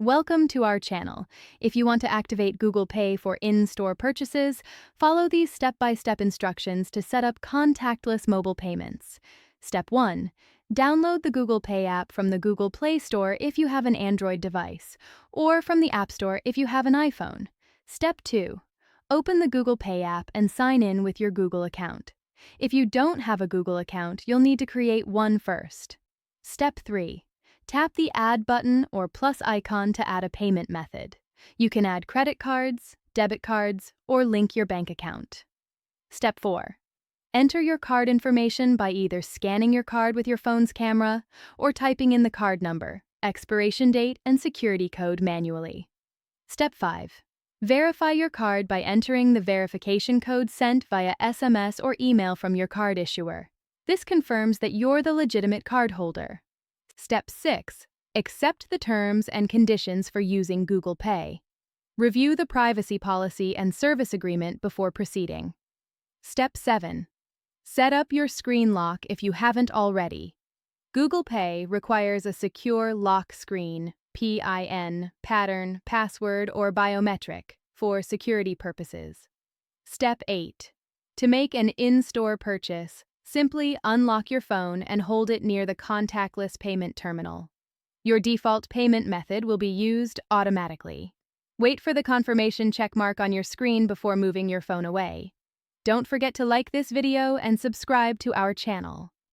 Welcome to our channel. If you want to activate Google Pay for in-store purchases, follow these step-by-step instructions to set up contactless mobile payments. Step 1. Download the Google Pay app from the Google Play Store if you have an Android device, or from the App Store if you have an iPhone. Step 2. Open the Google Pay app and sign in with your Google account. If you don't have a Google account, you'll need to create one first. Step 3. Tap the Add button or plus icon to add a payment method. You can add credit cards, debit cards, or link your bank account. Step 4. Enter your card information by either scanning your card with your phone's camera or typing in the card number, expiration date, and security code manually. Step 5. Verify your card by entering the verification code sent via SMS or email from your card issuer. This confirms that you're the legitimate cardholder. Step 6. Accept the terms and conditions for using Google Pay. Review the privacy policy and service agreement before proceeding. Step 7. Set up your screen lock if you haven't already. Google Pay requires a secure lock screen, PIN, pattern, password, or biometric for security purposes. Step 8. To make an in-store purchase, simply unlock your phone and hold it near the contactless payment terminal. Your default payment method will be used automatically. Wait for the confirmation checkmark on your screen before moving your phone away. Don't forget to like this video and subscribe to our channel.